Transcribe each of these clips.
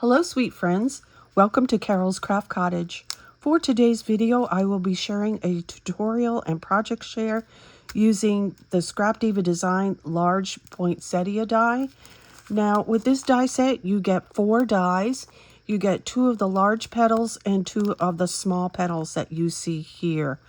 Hello, sweet friends. Welcome to Carol's Craft Cottage. For today's video, I will be sharing a tutorial and project share using the Scrapdiva Design large poinsettia die. Now, with this die set, you get 4 dies. You get 2 of the large petals and 2 of the small petals that you see here.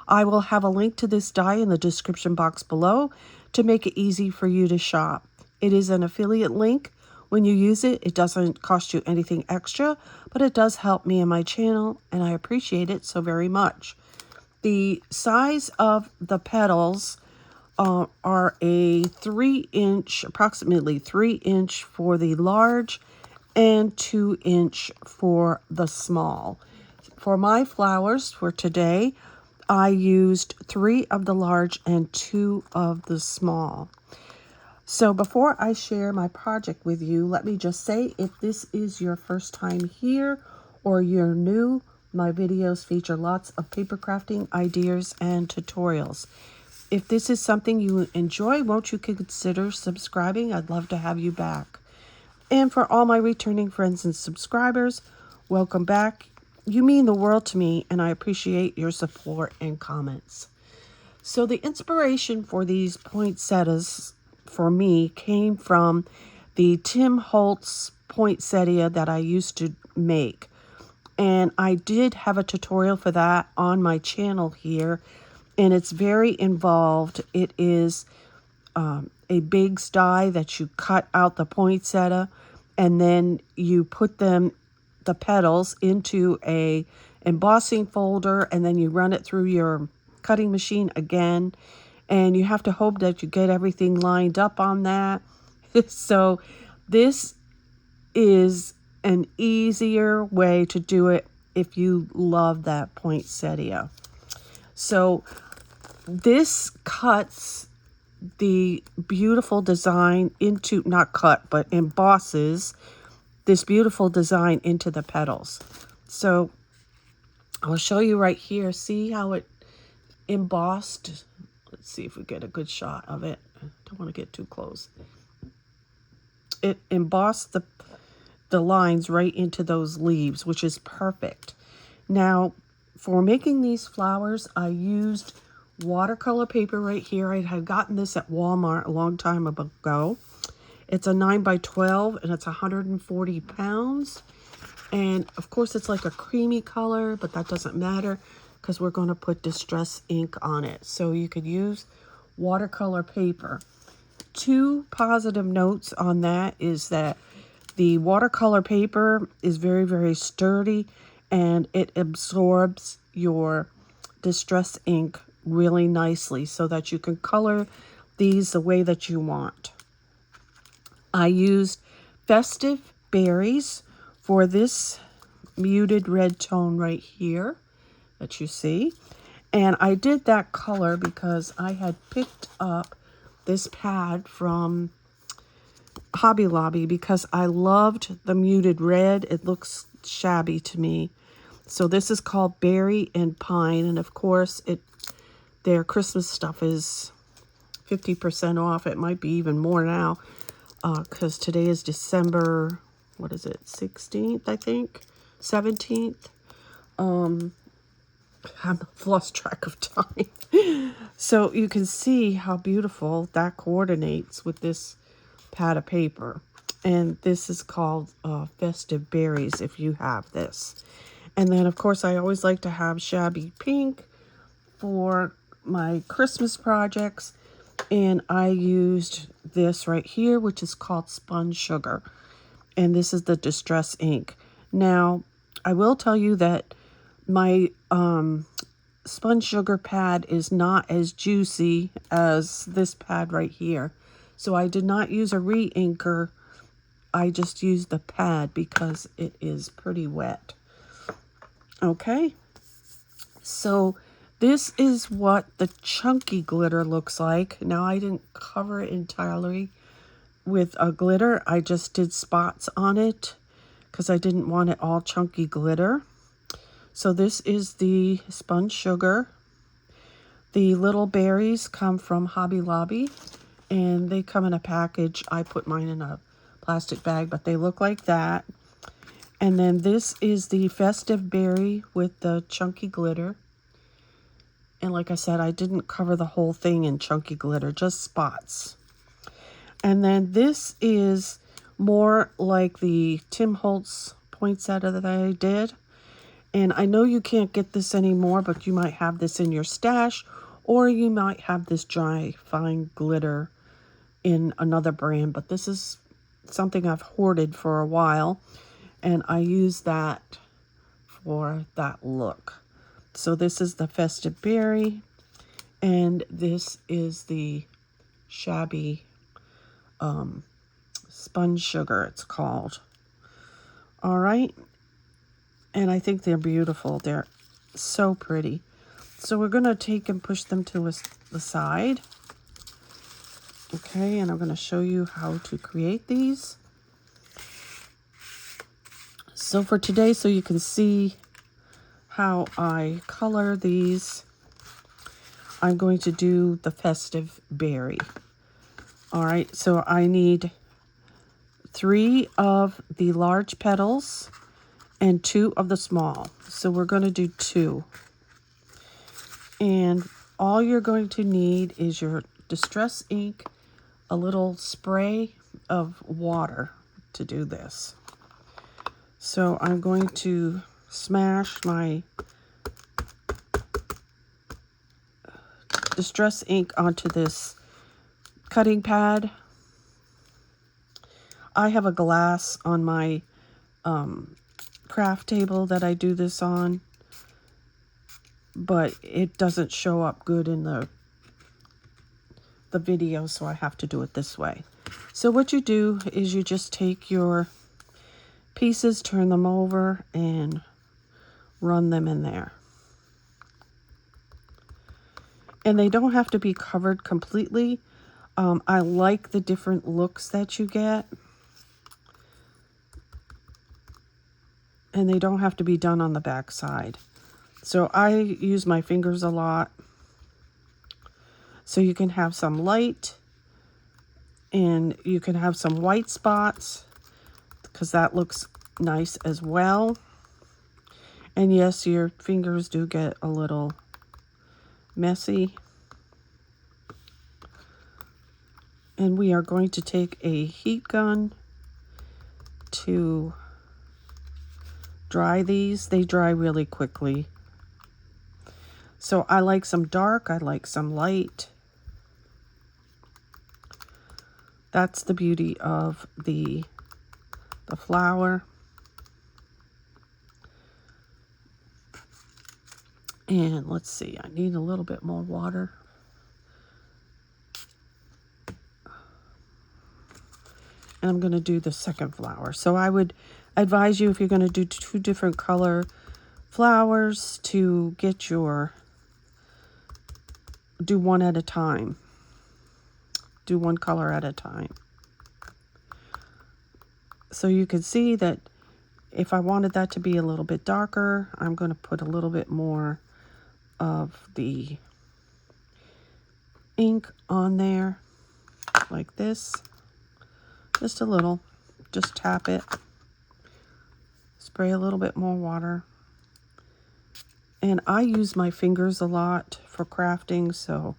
I will have a link to this die in the description box below to make it easy for you to shop. It is an affiliate link. When you use it, it doesn't cost you anything extra, but it does help me and my channel, and I appreciate it so very much. The size of the petals are a 3-inch, approximately 3-inch for the large and 2-inch for the small. For my flowers for today, I used 3 of the large and 2 of the small. So before I share my project with you, let me just say, if this is your first time here or you're new, my videos feature lots of paper crafting ideas and tutorials. If this is something you enjoy, won't you consider subscribing? I'd love to have you back. And for all my returning friends and subscribers, welcome back. You mean the world to me, and I appreciate your support and comments. So the inspiration for these poinsettias for me came from the Tim Holtz poinsettia that I used to make. And I did have a tutorial for that on my channel here, and it's very involved. It is a big die that you cut out the poinsettia, and then you put the petals into a embossing folder, and then you run it through your cutting machine again, and you have to hope that you get everything lined up on that. So this is an easier way to do it if you love that poinsettia. So this cuts the beautiful design into, not cut, but embosses this beautiful design into the petals. So I'll show you right here. See how it embossed? Let's see if we get a good shot of it. I don't want to get too close. It embossed the lines right into those leaves, which is perfect. Now, for making these flowers, I used watercolor paper right here. I had gotten this at Walmart a long time ago. It's a 9x12 and it's 140 pounds. And of course, it's like a creamy color, but that doesn't matter because we're going to put distress ink on it. So you could use watercolor paper. 2 positive notes on that is that the watercolor paper is very, very sturdy, and it absorbs your distress ink really nicely so that you can color these the way that you want. I used Festive Berries for this muted red tone right here that you see. And I did that color because I had picked up this pad from Hobby Lobby because I loved the muted red. It looks shabby to me. So this is called Berry and Pine. And of course, their Christmas stuff is 50% off. It might be even more now because today is December, what is it, 16th, I think? 17th? I've lost track of time. So you can see how beautiful that coordinates with this pad of paper. And this is called Festive Berries if you have this. And then, of course, I always like to have shabby pink for my Christmas projects. And I used this right here, which is called Sponge Sugar. And this is the Distress ink. Now, I will tell you that my Sponge Sugar pad is not as juicy as this pad right here. So I did not use a re-inker. I just used the pad because it is pretty wet. Okay. So this is what the chunky glitter looks like. Now I didn't cover it entirely with a glitter. I just did spots on it because I didn't want it all chunky glitter. So this is the Sponge Sugar. The little berries come from Hobby Lobby, and they come in a package. I put mine in a plastic bag, but they look like that. And then this is the festive berry with the chunky glitter. And like I said, I didn't cover the whole thing in chunky glitter, just spots. And then this is more like the Tim Holtz poinsettia that I did. And I know you can't get this anymore, but you might have this in your stash, or you might have this dry fine glitter in another brand. But this is something I've hoarded for a while, and I use that for that look. So this is the festive berry, and this is the shabby sponge sugar, it's called. All right. And I think they're beautiful. They're so pretty. So we're going to take and push them to the side. Okay, and I'm going to show you how to create these. So for today, so you can see how I color these, I'm going to do the festive berry. All right, so I need 3 of the large petals and 2 of the small. So we're going to do 2. And all you're going to need is your distress ink, a little spray of water to do this. So I'm going to smash my distress ink onto this cutting pad. I have a glass on my craft table that I do this on, but it doesn't show up good in the video, so I have to do it this way. So what you do is you just take your pieces, turn them over, and run them in there. And they don't have to be covered completely. I like the different looks that you get. And they don't have to be done on the back side. So I use my fingers a lot. So you can have some light, and you can have some white spots, because that looks nice as well. And yes, your fingers do get a little messy. And we are going to take a heat gun to dry these. They dry really quickly. So I like some dark, I like some light. That's the beauty of the flower. And let's see, I need a little bit more water. And I'm going to do the second flower. So I would advise you, if you're going to do 2 different color flowers, to get do one at a time. Do one color at a time. So you can see that if I wanted that to be a little bit darker, I'm going to put a little bit more of the ink on there, like this. Just a little. Just tap it. Spray a little bit more water. And I use my fingers a lot for crafting, so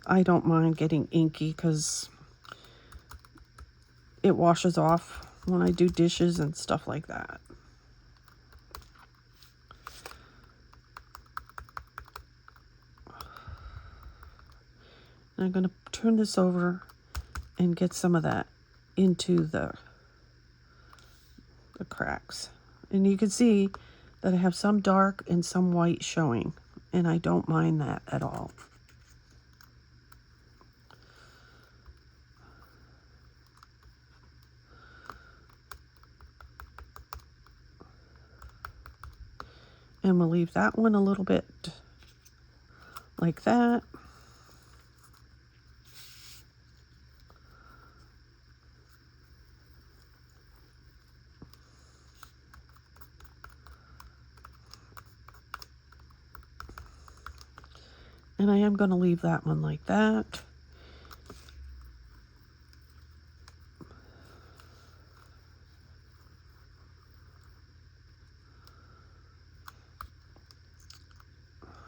I don't mind getting inky, because it washes off when I do dishes and stuff like that. And I'm going to turn this over and get some of that into the cracks. And you can see that I have some dark and some white showing, and I don't mind that at all. And we'll leave that one a little bit like that. And I am going to leave that one like that.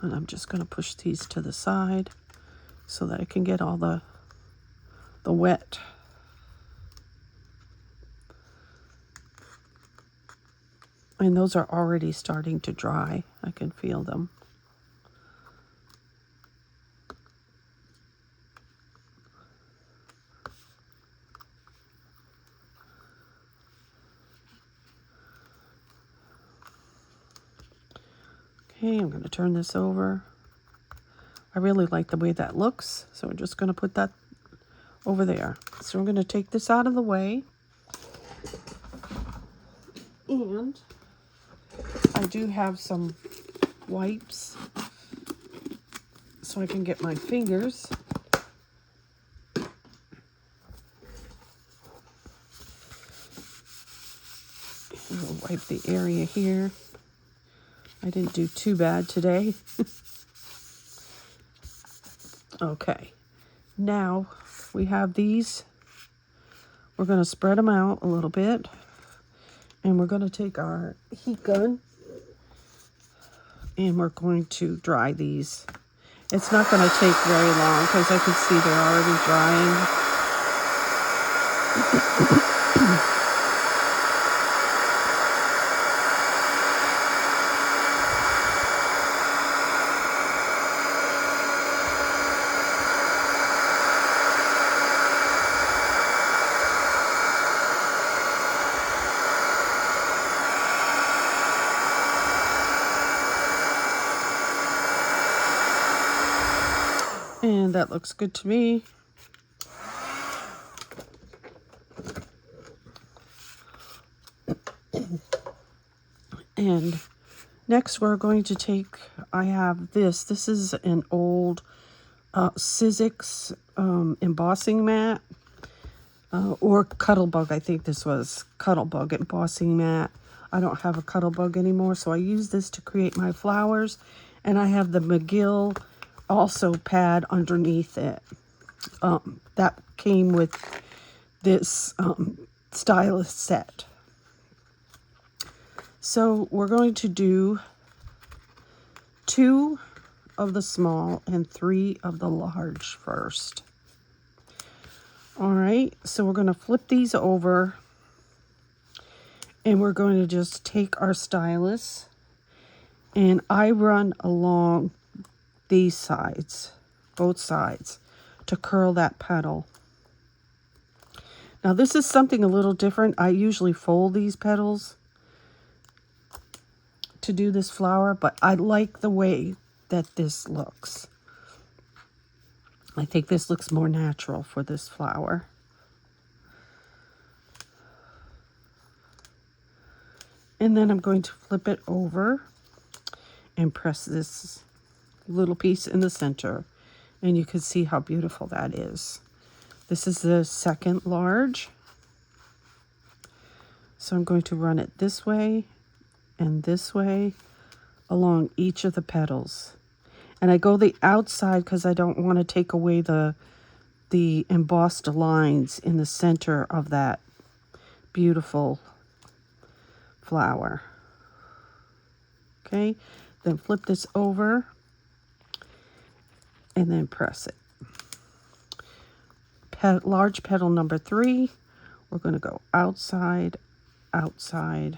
And I'm just going to push these to the side so that I can get all the wet. And those are already starting to dry. I can feel them. Okay, I'm going to turn this over. I really like the way that looks, so we're just going to put that over there. So we're going to take this out of the way. And I do have some wipes so I can get my fingers. We'll wipe the area here. I didn't do too bad today. Okay, now we have these. We're going to spread them out a little bit. And we're going to take our heat gun and we're going to dry these. It's not going to take very long because I can see they're already drying. And that looks good to me. And next we're going to take, I have this. This is an old Sizzix embossing mat. Or Cuttlebug, I think this was Cuttlebug embossing mat. I don't have a Cuttlebug anymore, so I use this to create my flowers. And I have the McGill also pad underneath it. That came with this stylus set. So we're going to do 2 of the small and 3 of the large first. All right, so we're going to flip these over and we're going to just take our stylus and I run along these sides, both sides, to curl that petal. Now this is something a little different. I usually fold these petals to do this flower, but I like the way that this looks. I think this looks more natural for this flower. And then I'm going to flip it over and press this little piece in the center. And you can see how beautiful that is. This is the second large. So I'm going to run it this way and this way along each of the petals. And I go the outside because I don't want to take away the embossed lines in the center of that beautiful flower. Okay, then flip this over and then press it. Large petal number 3, we're going to go outside, outside.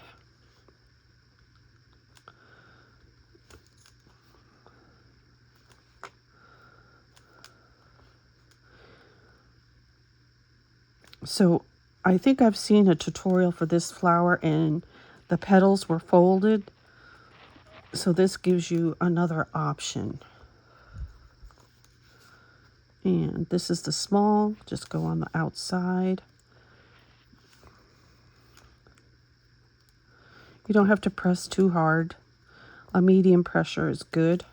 So I think I've seen a tutorial for this flower and the petals were folded. So this gives you another option. And this is the small, just go on the outside. You don't have to press too hard. A medium pressure is good.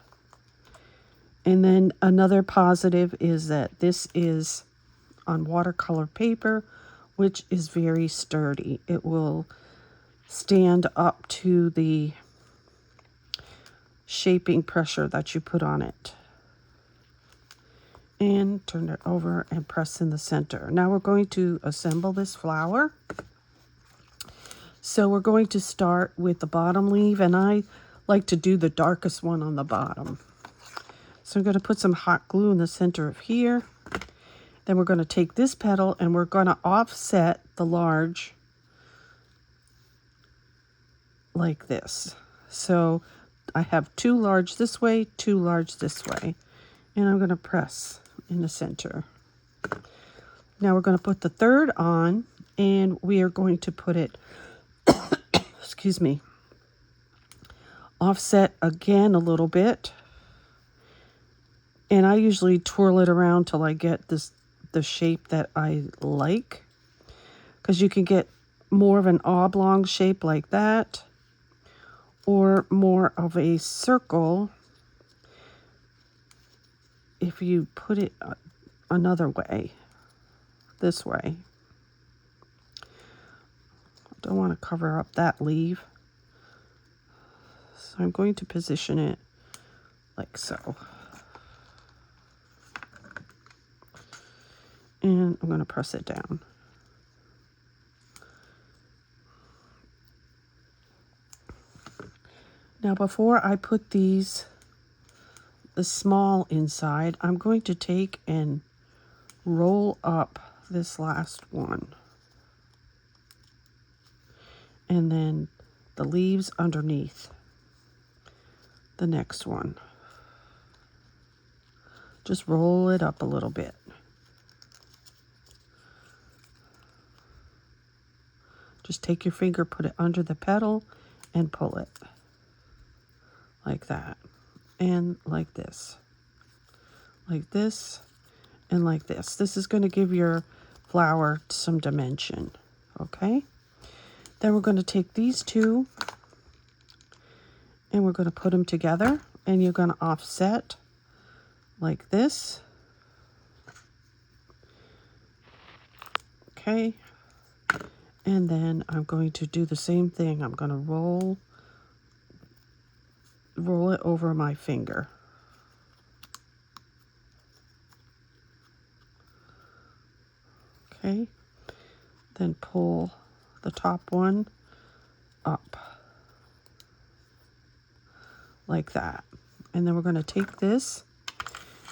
And then another positive is that this is on watercolor paper, which is very sturdy. It will stand up to the shaping pressure that you put on it. And turn it over and press in the center. Now we're going to assemble this flower. So we're going to start with the bottom leaf, and I like to do the darkest one on the bottom. So I'm going to put some hot glue in the center of here. Then we're going to take this petal and we're going to offset the large like this. So I have 2 large this way, 2 large this way. And I'm going to press in the center. Now we're going to put the third on, and we are going to put it, excuse me, offset again a little bit. And I usually twirl it around till I get the shape that I like. Because you can get more of an oblong shape like that, or more of a circle if you put it another way, this way. I don't want to cover up that leaf. So I'm going to position it like so. And I'm going to press it down. Now before I put the small inside, I'm going to take and roll up this last one. And then the leaves underneath the next one. Just roll it up a little bit. Just take your finger, put it under the petal, and pull it. Like that. And like this. Like this, and like this. This is going to give your flower some dimension. Okay? Then we're going to take these two, and we're going to put them together, and you're going to offset like this. Okay? And then I'm going to do the same thing. I'm going to roll it over my finger. Okay? Then pull the top one up. Like that. And then we're going to take this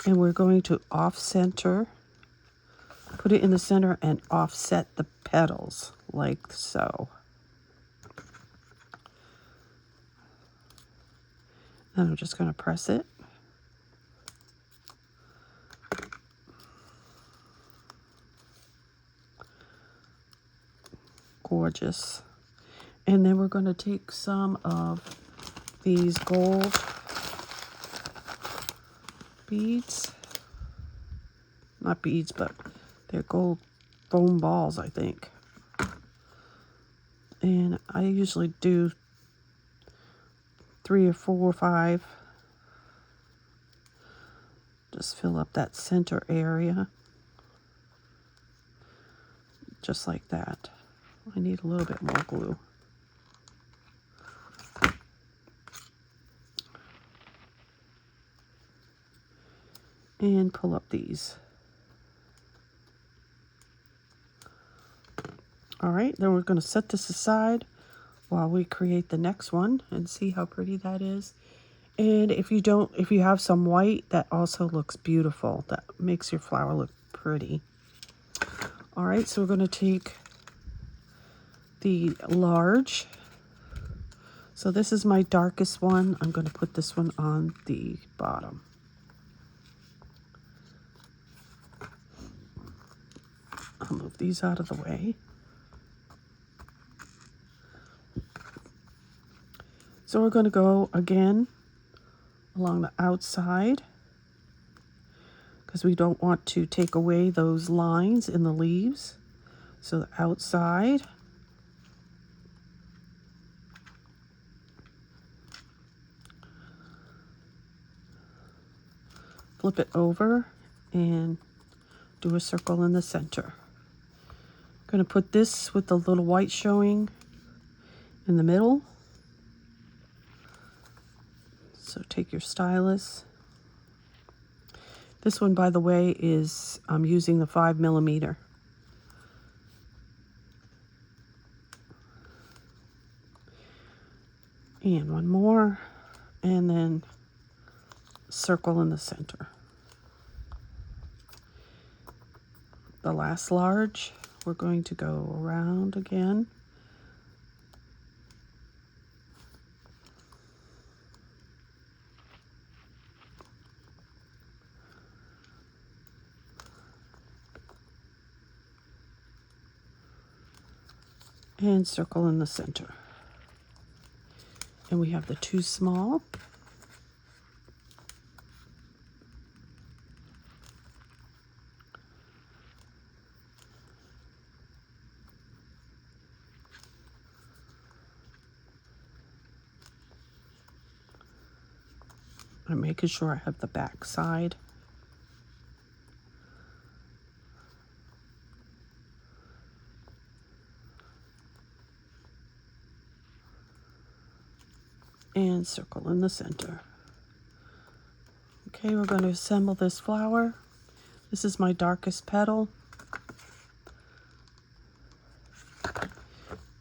and we're going to off-center, put it in the center and offset the petals like so. Then I'm just going to press it. Gorgeous. And then we're going to take some of these gold beads. Not beads, but they're gold foam balls, I think. And I usually do 3 or 4 or 5. Just fill up that center area. Just like that. I need a little bit more glue. And pull up these. All right, then we're going to set this aside while we create the next one and see how pretty that is. And if you have some white, that also looks beautiful. That makes your flower look pretty. All right, so we're going to take the large. So this is my darkest one. I'm going to put this one on the bottom. I'll move these out of the way. So we're going to go again along the outside because we don't want to take away those lines in the leaves. So the outside. Flip it over and do a circle in the center. I'm going to put this with the little white showing in the middle. So take your stylus. This one, by the way, is I'm using the 5mm. And one more, and then circle in the center. The last large, we're going to go around again. And circle in the center. And we have the two small. I'm making sure I have the back side. And circle in the center. Okay, we're going to assemble this flower. This is my darkest petal.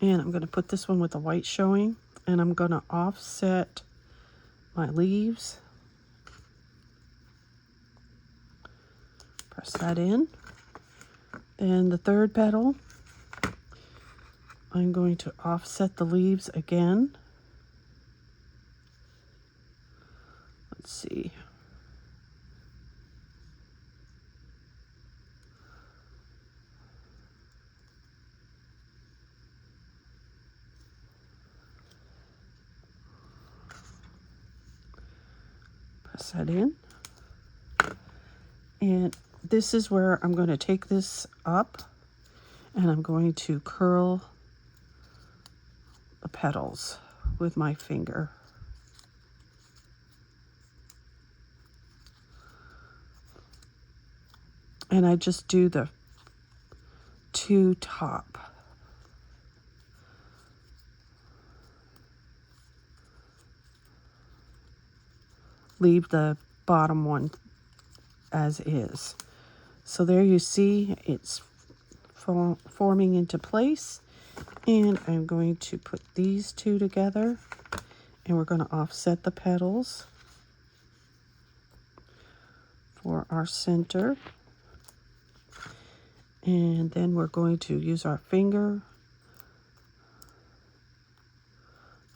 And I'm going to put this one with the white showing. And I'm going to offset my leaves. Press that in. Then the third petal, I'm going to offset the leaves again. Let's see. Press that in. And this is where I'm going to take this up and I'm going to curl the petals with my finger. And I just do the two top. Leave the bottom one as is. So there you see it's forming into place. And I'm going to put these two together and we're going to offset the petals for our center. And then we're going to use our finger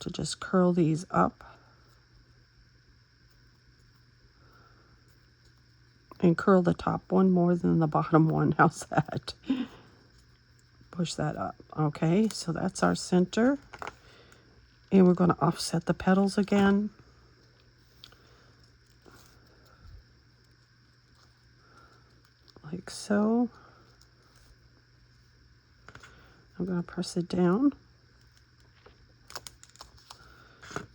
to just curl these up. And curl the top one more than the bottom one. How's that? Push that up. Okay, so that's our center. And we're going to offset the petals again. Like so. I'm going to press it down.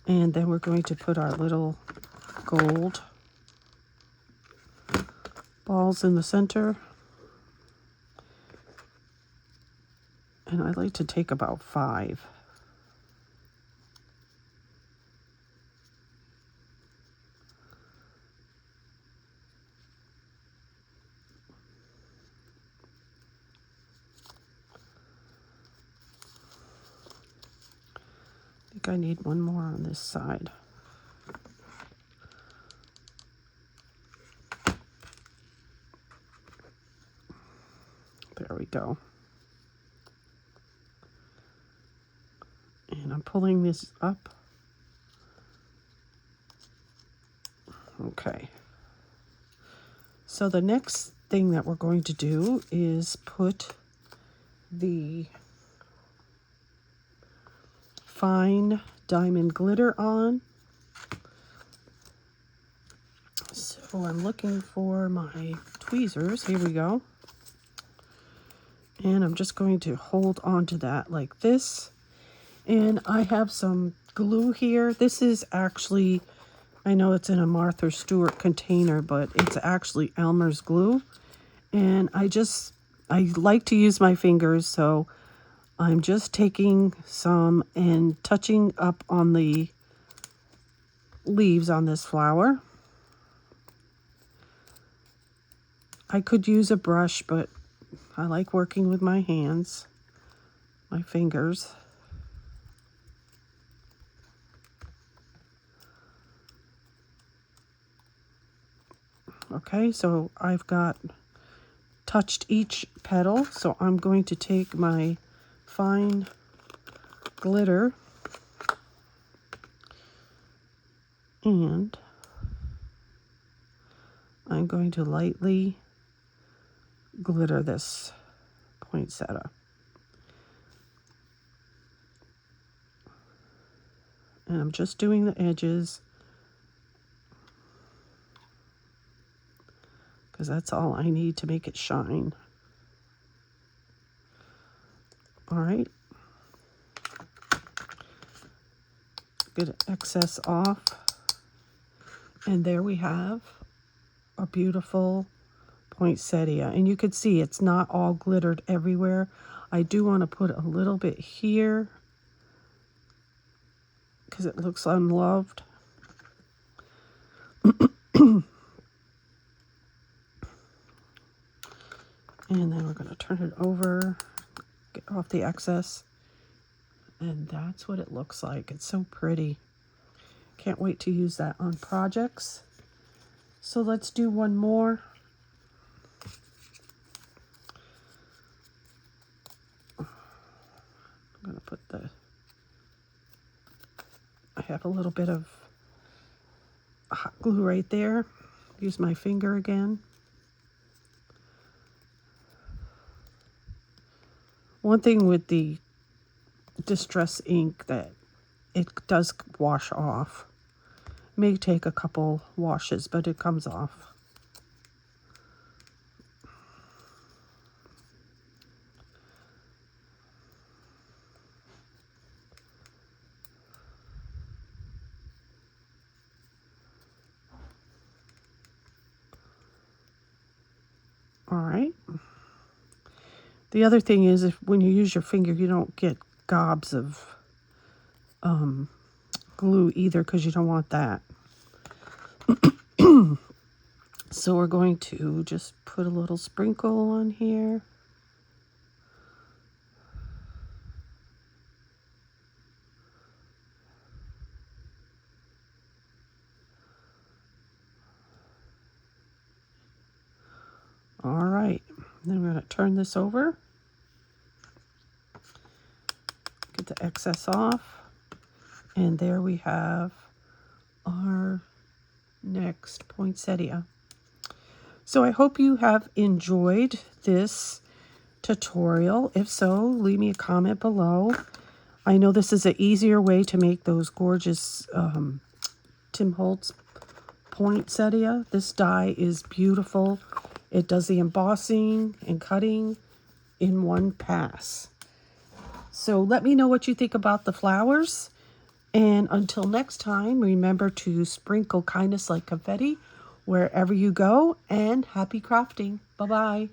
And then we're going to put our little gold balls in the center. And I like to take about 5. I think I need one more on this side. There we go. And I'm pulling this up. Okay. So the next thing that we're going to do is put the fine diamond glitter on. So I'm looking for my tweezers. Here we go. And I'm just going to hold on to that like this. And I have some glue here. This is actually, I know it's in a Martha Stewart container, but it's actually Elmer's glue. And I like to use my fingers, so I'm just taking some and touching up on the leaves on this flower. I could use a brush, but I like working with my hands, my fingers. Okay, so I've got touched each petal, so I'm going to take my fine glitter and I'm going to lightly glitter this poinsettia. And I'm just doing the edges because that's all I need to make it shine. All right. Get excess off. And there we have a beautiful poinsettia. And you can see it's not all glittered everywhere. I do want to put a little bit here because it looks unloved. And then we're going to turn it over, get off the excess. And that's what it looks like. It's so pretty. Can't wait to use that on projects. So let's do one more. I'm going to put I have a little bit of hot glue right there. Use my finger again. One thing with the distress ink that it does wash off. May take a couple washes, but it comes off. All right. The other thing is, if when you use your finger, you don't get gobs of glue either, because you don't want that. So we're going to just put a little sprinkle on here. All right, then we're going to turn this over. Get the excess off. And there we have our next poinsettia. So I hope you have enjoyed this tutorial. If so, leave me a comment below. I know this is an easier way to make those gorgeous Tim Holtz poinsettia. This die is beautiful. It does the embossing and cutting in one pass. So let me know what you think about the flowers. And until next time, remember to sprinkle kindness like confetti wherever you go, and happy crafting. Bye-bye.